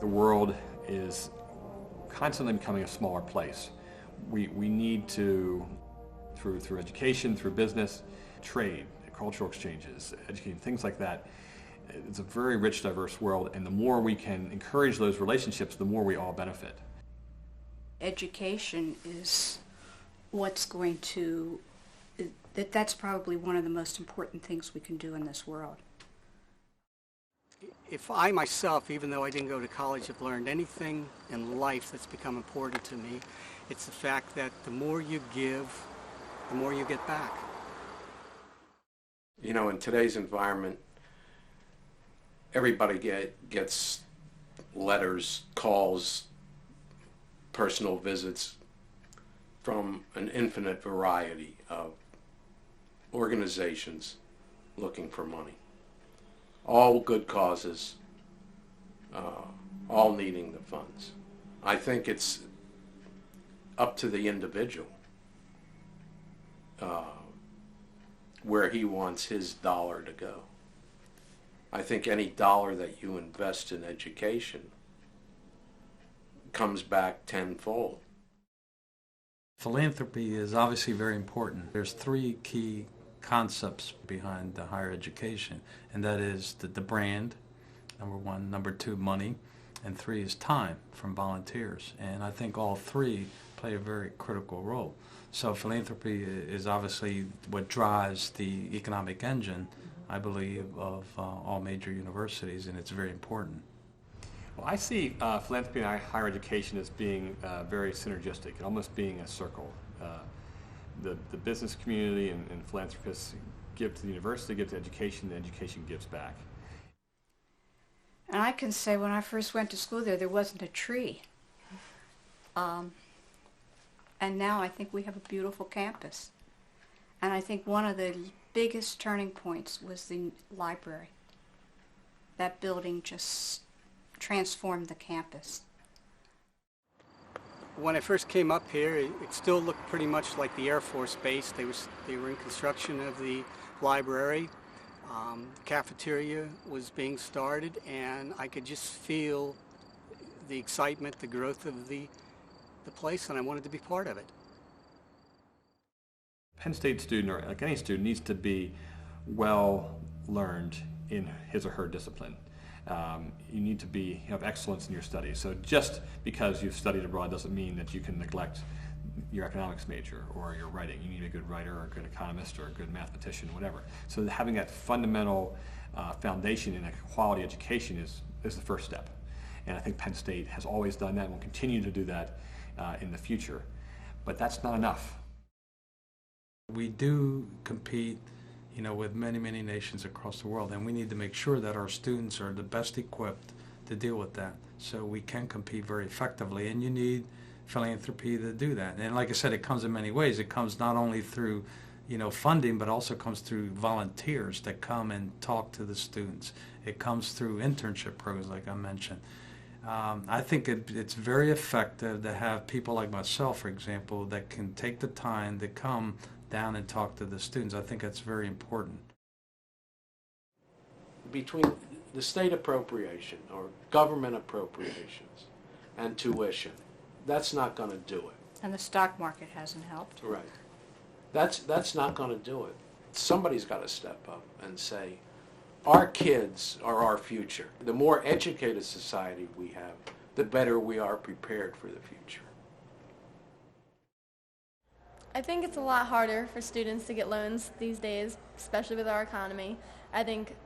the world is constantly becoming a smaller place. We need to, through education, through business, trade, cultural exchanges, education, things like that. It's a very rich, diverse world, and the more we can encourage those relationships, the more we all benefit. Education is what's going to, that's probably one of the most important things we can do in this world. If I myself, even though I didn't go to college, have learned anything in life that's become important to me, it's the fact that the more you give, the more you get back. You know, in today's environment, everybody gets letters, calls, personal visits from an infinite variety of organizations looking for money. All good causes, all needing the funds. I think it's up to the individual where he wants his dollar to go. I think any dollar that you invest in education comes back tenfold. Philanthropy is obviously very important. There's three key concepts behind the higher education, and that is the brand, number one, number two, money, and three is time from volunteers. And I think all three play a very critical role. So philanthropy is obviously what drives the economic engine, I believe, of all major universities, and it's very important. Well, I see philanthropy and higher education as being very synergistic, almost being a circle. The business community and philanthropists give to the university, give to education, and education gives back. And I can say when I first went to school there wasn't a tree. And now I think we have a beautiful campus. And I think one of the biggest turning points was the library. That building just transformed the campus. When I first came up here, it still looked pretty much like the Air Force Base. They were in construction of the library. The cafeteria was being started, and I could just feel the excitement, the growth of the place, and I wanted to be part of it. Penn State student, or like any student, needs to be well learned in his or her discipline. You need to have excellence in your studies. So just because you've studied abroad doesn't mean that you can neglect your economics major or your writing. You need a good writer or a good economist or a good mathematician, whatever. So having that fundamental foundation in a quality education is the first step. And I think Penn State has always done that and will continue to do that in the future. But that's not enough. We do compete, with many, many nations across the world, and we need to make sure that our students are the best equipped to deal with that so we can compete very effectively, and you need philanthropy to do that. And like I said, it comes in many ways. It comes not only through funding, but also comes through volunteers that come and talk to the students. It comes through internship programs like I mentioned. I think it's very effective to have people like myself, for example, that can take the time to come down and talk to the students. I think that's very important. Between the state appropriation or government appropriations and tuition, that's not going to do it. And the stock market hasn't helped. Right. That's not going to do it. Somebody's got to step up and say, our kids are our future. The more educated society we have, the better we are prepared for the future. I think it's a lot harder for students to get loans these days, especially with our economy. I think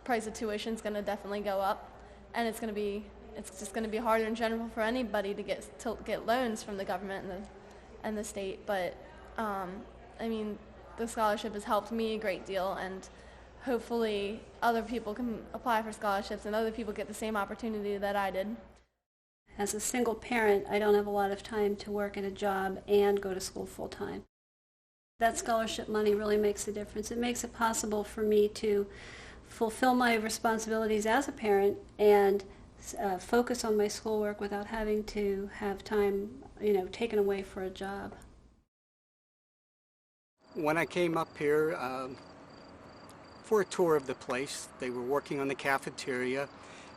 price of tuition is going to definitely go up, and it's just going to be harder in general for anybody to get loans from the government and the state. But the scholarship has helped me a great deal, and hopefully other people can apply for scholarships and other people get the same opportunity that I did. As a single parent, I don't have a lot of time to work at a job and go to school full-time. That scholarship money really makes a difference. It makes it possible for me to fulfill my responsibilities as a parent and focus on my schoolwork without having to have time, taken away for a job. When I came up here for a tour of the place, they were working on the cafeteria,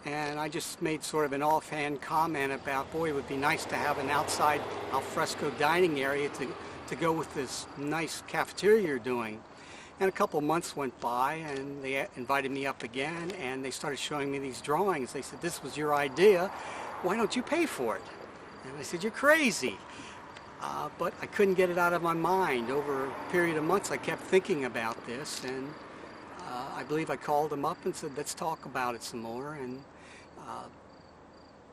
And I just made sort of an offhand comment about, boy, it would be nice to have an outside alfresco dining area to go with this nice cafeteria you're doing. And a couple months went by, and they invited me up again, and they started showing me these drawings. They said, this was your idea. Why don't you pay for it? And I said, you're crazy. But I couldn't get it out of my mind. Over a period of months, I kept thinking about this, and I believe I called them up and said, let's talk about it some more. And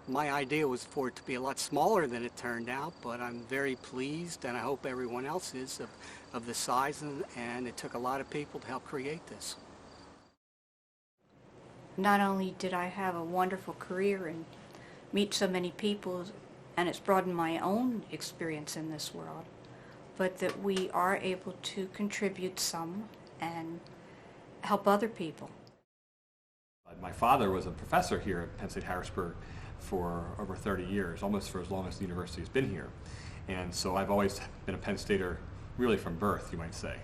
my idea was for it to be a lot smaller than it turned out, but I'm very pleased, and I hope everyone else is, of the size, and it took a lot of people to help create this. Not only did I have a wonderful career and meet so many people, and it's broadened my own experience in this world, but that we are able to contribute some and help other people. My father was a professor here at Penn State Harrisburg for over 30 years, almost for as long as the university's been here. And so I've always been a Penn Stater really from birth, you might say.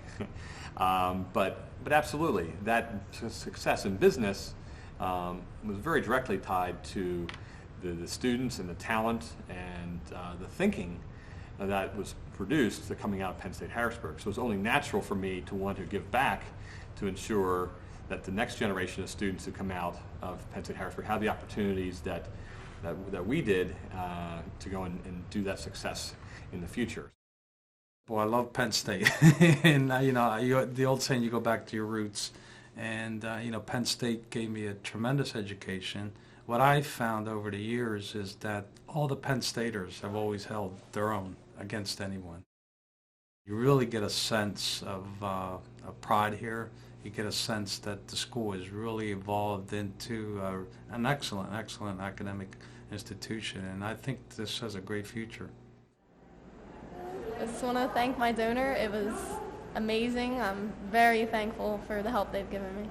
But absolutely, that success in business was very directly tied to the students and the talent and the thinking that was produced coming out of Penn State Harrisburg. So it's only natural for me to want to give back to ensure that the next generation of students who come out of Penn State Harrisburg have the opportunities that we did to go and do that success in the future. Well, I love Penn State, and the old saying, you go back to your roots, and Penn State gave me a tremendous education. What I've found over the years is that all the Penn Staters have always held their own against anyone. You really get a sense of pride here. You get a sense that the school has really evolved into an excellent academic institution, and I think this has a great future. I just want to thank my donor. It was amazing. I'm very thankful for the help they've given me.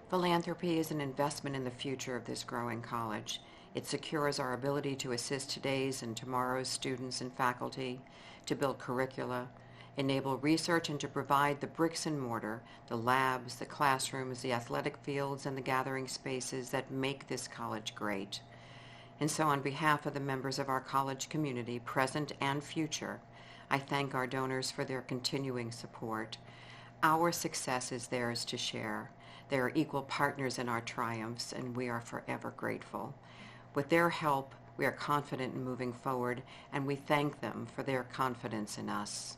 Philanthropy is an investment in the future of this growing college. It secures our ability to assist today's and tomorrow's students and faculty, to build curricula, enable research, and to provide the bricks and mortar, the labs, the classrooms, the athletic fields, and the gathering spaces that make this college great. And so on behalf of the members of our college community, present and future, I thank our donors for their continuing support. Our success is theirs to share. They are equal partners in our triumphs, and we are forever grateful. With their help, we are confident in moving forward, and we thank them for their confidence in us.